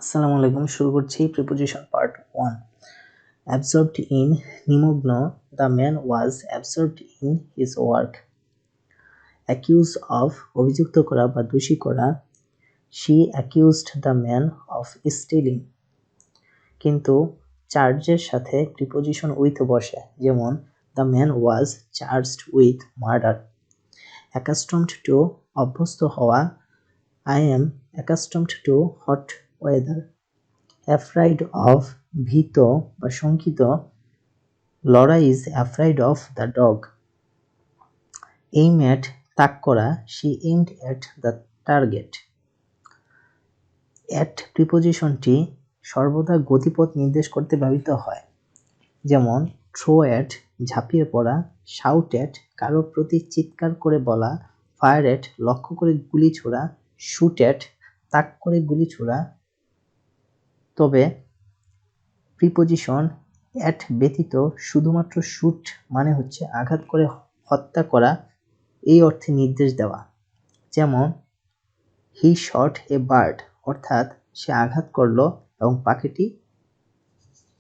আসসালামু আলাইকুম। শুরু করছি প্রিপোজিশন পার্ট 1। অ্যাবসর্বড ইন, নিমগ্ন, the man was absorbed in his work. Accuse of, অভিযুক্ত করা বা দোষী করা। She accused the man of stealing. কিন্তু চার্জের সাথে প্রিপোজিশন উইথ বসে, যেমন the man was charged with murder. Accustomed to, অভ্যস্ত হওয়া। I am accustomed to hot weather. Afraid of, ভীত বা শঙ্কিত। Laura is afraid of the dog. Aim at, তাক করা। She aimed at the target. At প্রিপোজিশনটি সর্বদা গতিপথ নির্দেশ করতে ব্যবহৃত হয়, যেমন থ্রো অ্যাট, ঝাঁপিয়ে পড়া। শাউট অ্যাট, কারো প্রতি চিৎকার করে বলা। ফায়ার অ্যাট, লক্ষ্য করে গুলি ছোড়া। শুট অ্যাট, তাক করে গুলি ছোড়া। তবে প্রিপোজিশন অ্যাট ব্যতীত শুধুমাত্র শুট মানে হচ্ছে আঘাত করে হত্যা করা, এই অর্থে নির্দেশ দেওয়া, যেমন হি শট এ বার্ড, অর্থাৎ সে আঘাত করলো এবং পাখিটি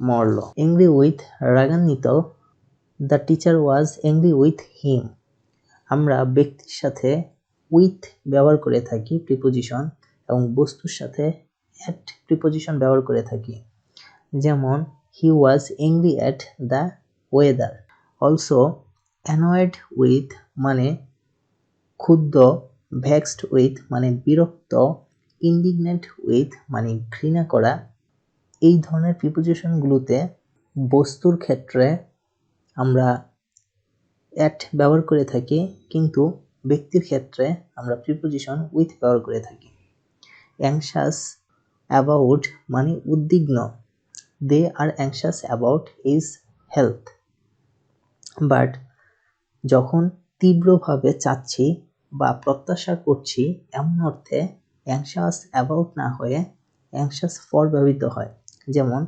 মরল। অ্যাংরি উইথ, রাগান্বিত। The teacher was angry with him. আমরা ব্যক্তির সাথে উইথ ব্যবহার করে থাকি প্রিপোজিশন, এবং বস্তুর সাথে অ্যাট প্রিপোজিশন ব্যবহার করে থাকি, যেমন he was angry at the weather. Also, annoyed with মানে ক্ষুব্ধ, vexed with মানে বিরক্ত, indignant with মানে ঘৃণা করা। এই ধরনের প্রিপোজিশনগুলোতে বস্তুর ক্ষেত্রে আমরা at ব্যবহার করে থাকি, কিন্তু ব্যক্তির ক্ষেত্রে আমরা প্রিপোজিশন with ব্যবহার করে থাকি। anxious about মানে উদ্বিগ্ন, they are anxious about his health. But যখন তীব্রভাবে চাচ্ছি বা প্রত্যাশা করছি, এমন অর্থে অ্যাংশাস অ্যাবাউট না হয়ে অ্যাংশাস ফর ব্যবহৃত হয়, যেমন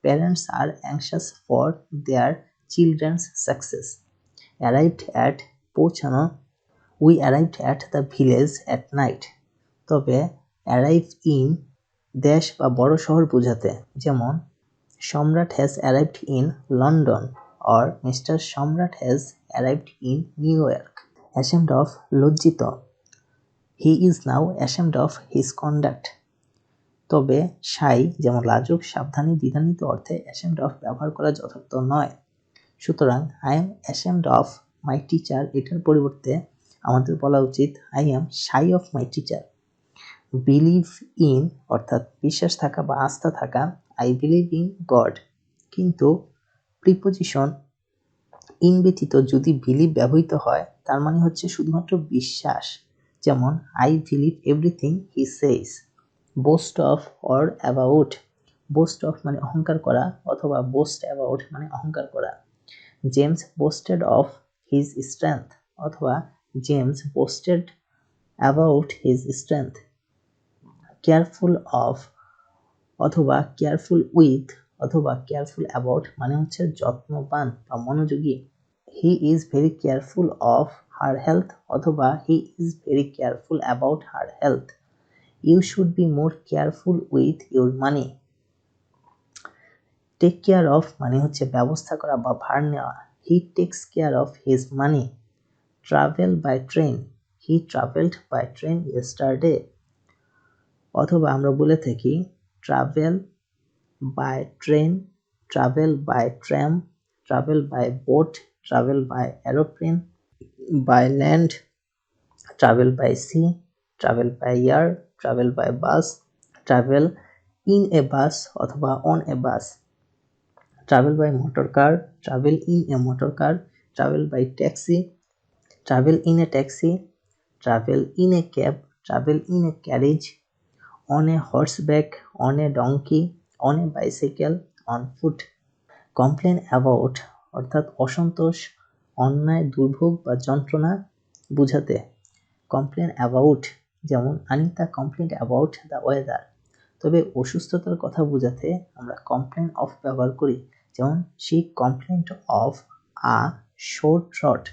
parents are anxious for their children's success. Arrived at, পৌঁছানো। We arrived at the village at night. তবে অ্যারাইভ ইন দেশ বা বড় শহর বোঝাতে, যেমন Samrat has arrived in London, or Mr. Samrat has arrived in New York. Ashamed of, লজ্জিত। He is now ashamed of his conduct. তবে shy যেমন লাজুক, সাবধানী, দ্বিধান্বিত অর্থে ashamed of ব্যবহার করা যথার্থ নয়। সুতরাং I am ashamed of my teacher এটার পরিবর্তে আমাদের বলা উচিত I am shy of my teacher. Believe in অর্থাৎ বিশ্বাস থাকা বা আস্থা থাকা, I believe in God। কিন্তু প্রিপোজিশন ইন ব্যতীত যদি বিলিভ ব্যবহৃত হয়, তার মানে হচ্ছে শুধুমাত্র বিশ্বাস, যেমন I believe everything he says. Boast of or about, boast of মানে অহংকার করা, অথবা বোস্ট অ্যাবাউট মানে অহংকার করা। James boasted of his strength, অথবা James boasted about his strength. Careful of অথবা কেয়ারফুল উইথ অথবা কেয়ারফুল অ্যাবাউট মানে হচ্ছে যত্নবান বা মনোযোগী। He is very careful of her health অথবা he is very careful about her health. You should be more careful with your money. Take care of মানে হচ্ছে ব্যবস্থা করা বা ভার নেওয়া। He takes care of his money. Travel by train, he travelled by train yesterday. অথবা আমরা বলে থাকি travel by train, travel by tram, travel by boat, travel by aeroplane, by land, travel by sea, travel by air, travel by bus, travel in a bus অথবা on a bus, travel by motor car, travel in a motor car, travel by taxi, travel in a taxi, travel in a cab, travel in a carriage, on a horseback, on a donkey, on a bicycle, on foot. Complain about অর্থাৎ অসন্তোষ, অন্যায়, দুর্ভোগ বা যন্ত্রণা বুঝাতে। Complain about, যেমন Anita complain about the weather. তবে অসুস্থতার কথা বোঝাতে আমরা কমপ্লেন অফ ব্যবহার করি, যেমন she complaint of a sore throat.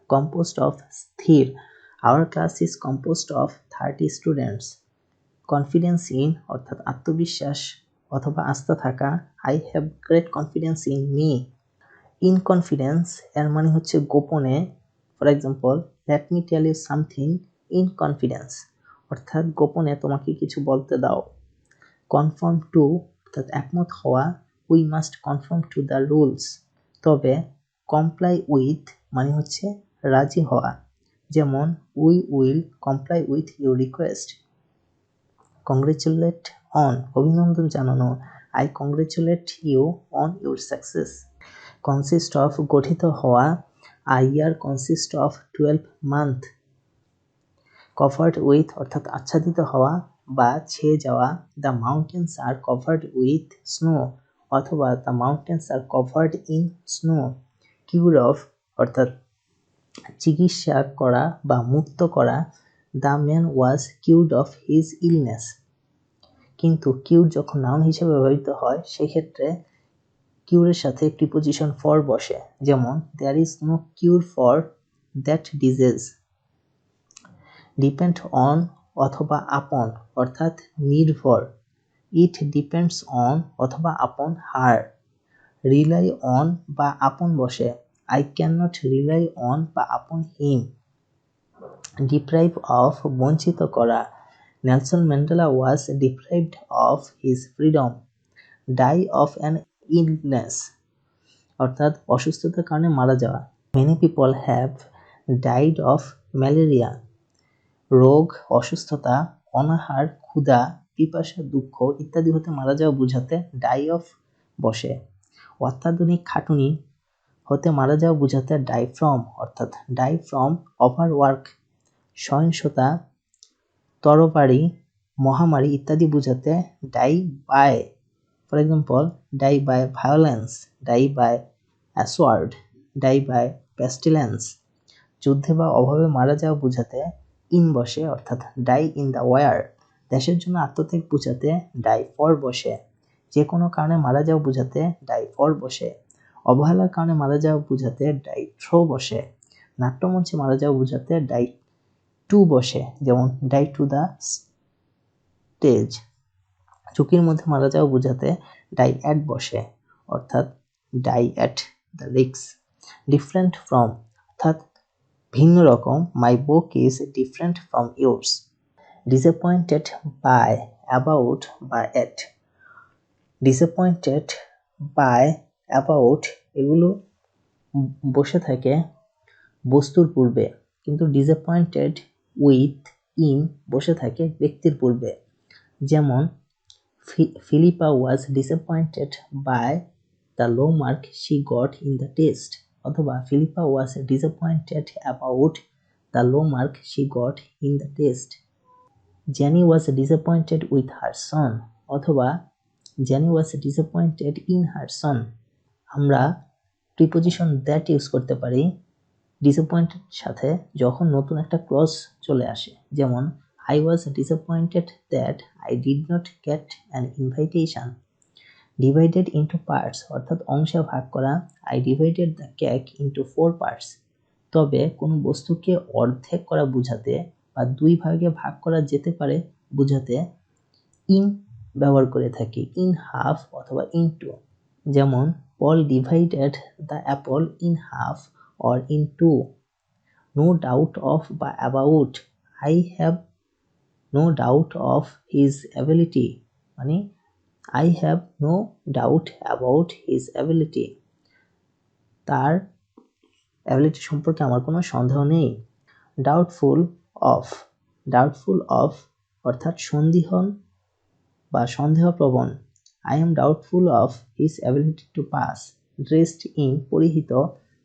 Composed of, স্থির। Our class is composed of 30 students. Confidence in অর্থাৎ আত্মবিশ্বাস অথবা আস্থা থাকা, I have great confidence in me. In confidence এর মানে হচ্ছে গোপনে, for example let me tell you something in confidence, অর্থাৎ গোপনে তোমাকে কিছু বলতে দাও। কনফর্ম টু অর্থাৎ একমত হওয়া, we must conform to the rules. তবে কমপ্লাই উইথ মানে হচ্ছে রাজি হওয়া, যেমন we will comply with your request. Congratulate on অভিনন্দন জানানো, I congratulate you on your success. Consist of গঠিত হওয়া, a year consist of 12 month. Covered with অর্থাৎ আচ্ছাদিত হওয়া বা ছেয়ে যাওয়া, the mountains are covered with snow অথবা the mountains are covered in snow. Cure of অর্থাৎ চিকিৎসা করা বা মুক্ত করা, the man was cured of his illness. কিন্তু কিউর যখন নাউন হিসেবে ব্যবহৃত হয় সেক্ষেত্রে কিউরের সাথে প্রিপোজিশন ফর বসে, যেমন there is no cure for that disease. Depend on অথবা আপন অর্থাৎ নির্ভর, ইট ডিপেন্ডস অন অথবা আপন হার। রিলাই অন বা আপন বসে, I can not rely on বা আপন হিম। ডিপ্রাইভ অফ বঞ্চিত করা, Nelson Mandela was deprived of his freedom. Die of an illness অর্থাৎ অসুস্থতার কারণে মারা যাওয়া, many people have died of malaria. রোগ, অসুস্থতা, অনাহার, ক্ষুধা, পিপাসা, দুঃখ ইত্যাদি হতে মারা যাওয়া বোঝাতে ডাই অফ বসে। অত্যাধুনিক খাটুনি হতে মারা যাওয়া বোঝাতে ডাই ফ্রম অর্থাৎ ডাই ফ্রম ওভারওয়ার্ক। সহিংসতা, তরবারি, মহামারী ইত্যাদি বোঝাতে die by, for example die by violence, die by a sword, die by pestilence. যুদ্ধে বা অভাবে মারা যাওয়া বোঝাতে ইন বসে অর্থাৎ ডাই ইন দ্য ওয়ার। দেশের জন্য আত্মত্যাগ বোঝাতে ডাই ফর বসে। যে কোনো কারণে মারা যাওয়া বোঝাতে ডাই ফর বসে। অবহেলার কারণে মারা যাওয়া বোঝাতে ডাই থ্রো বসে। নাট্যমঞ্চে মারা যাওয়া বোঝাতে ডাই টু বসে, যেমন ডাই টু দ্য স্টেজ। ঝুঁকির মধ্যে মারা যাওয়া বোঝাতে ডাই অ্যাট বসে অর্থাৎ die at the risk. Different from অর্থাৎ ভিন্ন রকম, my book is different from yours. Disappointed by, about বা এট। ডিসঅ্যাপয়েন্টেড বাই, অ্যাবাউট এগুলো বসে থাকে বস্তুর পূর্বে, কিন্তু ডিসঅ্যাপয়েন্টেড উইথ, ইন বসে থাকে ব্যক্তির পূর্বে, যেমন Philippa was disappointed by the low mark she got in the test, অথবা Philippa was disappointed about the low mark she got in the test. Jenny was disappointed with her son, অথবা Jenny was disappointed in her son. আমরা preposition that use করতে পারি disappointed সাথে যখন নতুন একটা clause চলে আসে, যেমন I was disappointed that I did not get an invitation. Divided into parts অর্থাৎ অংশে ভাগ করা, I divided the cake into 4 parts. তবে কোনো বস্তুকে অর্ধেক করা বোঝাতে বা দুই ভাগে ভাগ করা যেতে পারে বোঝাতে ইন ব্যবহার করে থাকি, ইন হাফ অথবা ইন টু। যেমন Paul divided the apple in half or in two. No doubt of বা about, I have no doubt of his ability, মানে I have no doubt about his ability, তার ability সম্পর্কে আমার কোনো সন্দেহ নেই। ডাউটফুল অফ, ডাউটফুল অফ অর্থাৎ সন্দিহান বা সন্দেহপ্রবণ, I am doubtful of his ability to pass. Dressed in পরিহিত,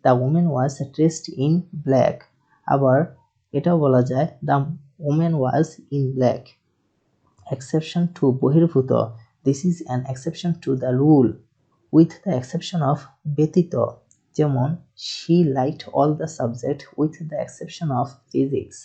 the woman was dressed in black, আবার এটাও বলা যায় the woman was in black. Exception to বহির্ভূত, this is an exception to the rule, with the exception of ব্যতীত, যেমন she liked all the subject with the exception of physics.